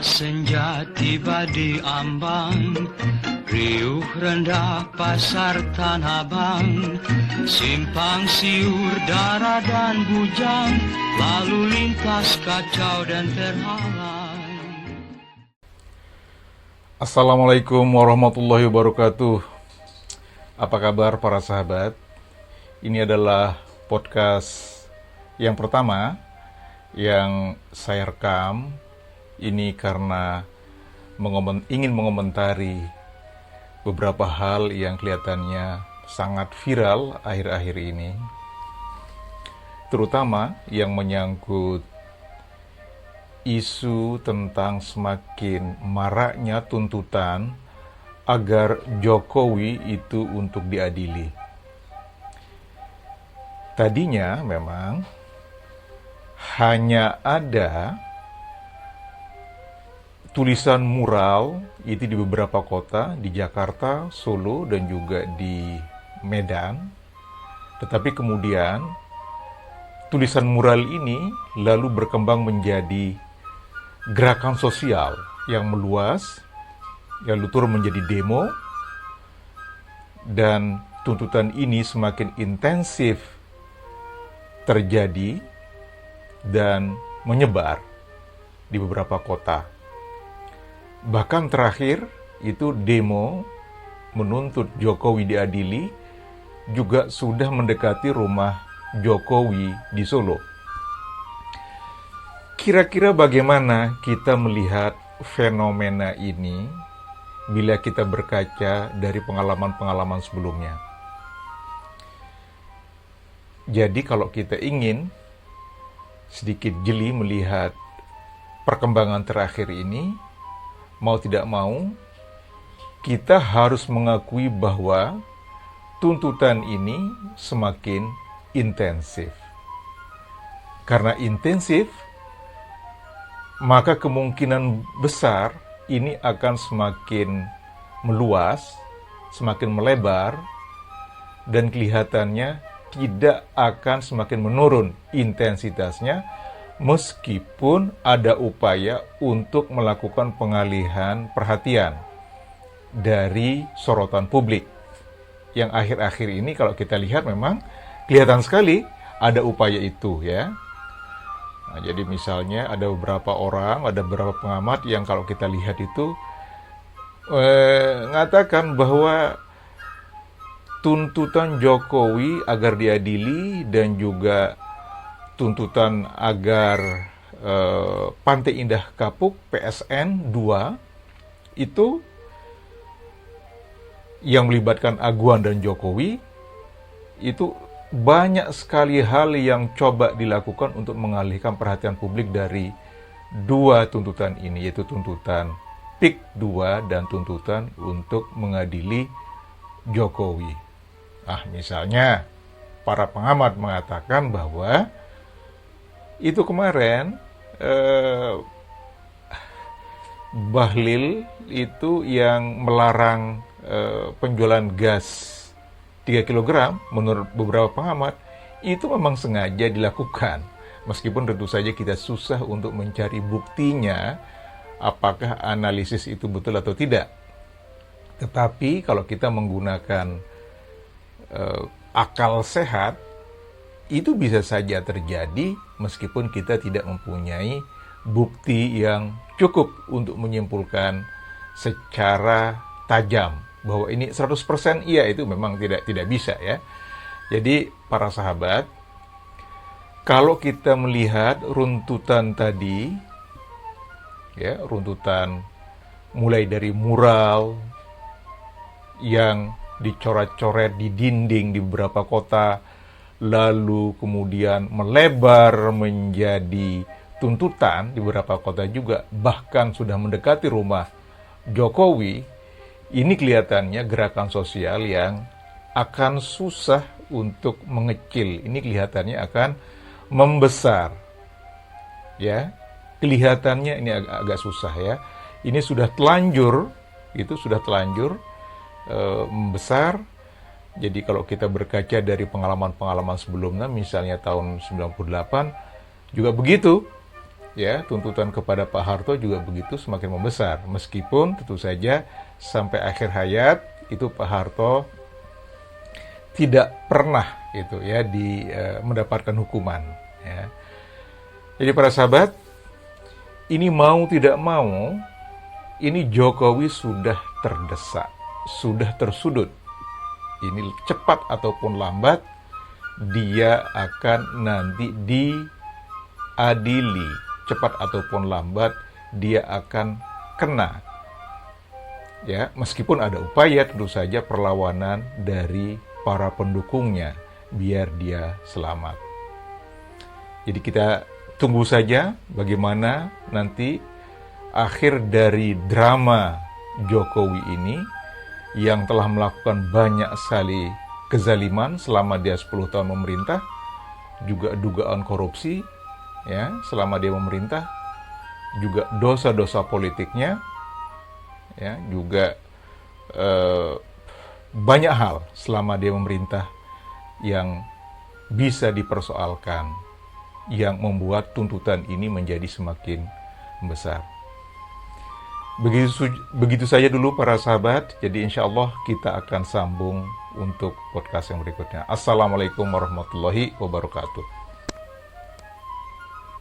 Senja tiba di ambang, riuh rendah pasar Tanah Abang, simpang siur dara dan bujang, lalu lintas kacau dan terhalang. Assalamualaikum warahmatullahi wabarakatuh. Apa kabar para sahabat? Ini adalah podcast yang pertama yang saya rekam. Ini karena ingin mengomentari beberapa hal yang kelihatannya sangat viral akhir-akhir ini, terutama yang menyangkut isu tentang semakin maraknya tuntutan agar Jokowi itu untuk diadili. Tadinya memang hanya ada tulisan mural itu di beberapa kota, di Jakarta, Solo, dan juga di Medan. Tetapi kemudian tulisan mural ini lalu berkembang menjadi gerakan sosial yang meluas, yang turun menjadi demo, dan tuntutan ini semakin intensif terjadi dan menyebar di beberapa kota. Bahkan terakhir itu demo menuntut Jokowi diadili juga sudah mendekati rumah Jokowi di Solo. Kira-kira bagaimana kita melihat fenomena ini bila kita berkaca dari pengalaman-pengalaman sebelumnya? Jadi kalau kita ingin sedikit jeli melihat perkembangan terakhir ini, mau tidak mau, kita harus mengakui bahwa tuntutan ini semakin intensif. Karena intensif, maka kemungkinan besar ini akan semakin meluas, semakin melebar, dan kelihatannya tidak akan semakin menurun intensitasnya, meskipun ada upaya untuk melakukan pengalihan perhatian dari sorotan publik. Yang akhir-akhir ini kalau kita lihat memang kelihatan sekali ada upaya itu ya. Nah, jadi misalnya ada beberapa orang, ada beberapa pengamat yang kalau kita lihat itu mengatakan bahwa tuntutan Jokowi agar diadili dan juga tuntutan agar Pantai Indah Kapuk PSN 2 itu yang melibatkan Aguan dan Jokowi, itu banyak sekali hal yang coba dilakukan untuk mengalihkan perhatian publik dari dua tuntutan ini, yaitu tuntutan PIK 2 dan tuntutan untuk mengadili Jokowi. Misalnya para pengamat mengatakan bahwa itu kemarin Bahlil itu yang melarang penjualan gas 3 kg, menurut beberapa pengamat, itu memang sengaja dilakukan. Meskipun tentu saja kita susah untuk mencari buktinya, apakah analisis itu betul atau tidak. Tetapi kalau kita menggunakan akal sehat, itu bisa saja terjadi meskipun kita tidak mempunyai bukti yang cukup untuk menyimpulkan secara tajam bahwa ini 100% iya, itu memang tidak bisa ya. Jadi para sahabat, kalau kita melihat runtutan tadi ya, runtutan mulai dari mural yang dicoret-coret di dinding di beberapa kota, lalu kemudian melebar menjadi tuntutan di beberapa kota juga, bahkan sudah mendekati rumah Jokowi, ini kelihatannya gerakan sosial yang akan susah untuk mengecil. Ini kelihatannya akan membesar. Ya. kelihatannya ini agak susah ya. Ini sudah telanjur, membesar. Jadi kalau kita berkaca dari pengalaman-pengalaman sebelumnya, misalnya tahun 98 juga begitu, ya, tuntutan kepada Pak Harto juga begitu, semakin membesar. Meskipun tentu saja sampai akhir hayat itu Pak Harto tidak pernah mendapatkan hukuman. Ya. Jadi para sahabat, ini mau tidak mau, ini Jokowi sudah terdesak, sudah tersudut. Ini cepat ataupun lambat, dia akan nanti diadili. Cepat ataupun lambat, dia akan kena. Ya, meskipun ada upaya tentu saja perlawanan dari para pendukungnya biar dia selamat. Jadi kita tunggu saja bagaimana nanti akhir dari drama Jokowi ini yang telah melakukan banyak sekali kezaliman selama dia 10 tahun memerintah, juga dugaan korupsi ya selama dia memerintah, juga dosa-dosa politiknya, ya juga banyak hal selama dia memerintah yang bisa dipersoalkan, yang membuat tuntutan ini menjadi semakin besar. Begitu saja dulu para sahabat. Jadi insya Allah kita akan sambung untuk podcast yang berikutnya. Assalamualaikum warahmatullahi wabarakatuh.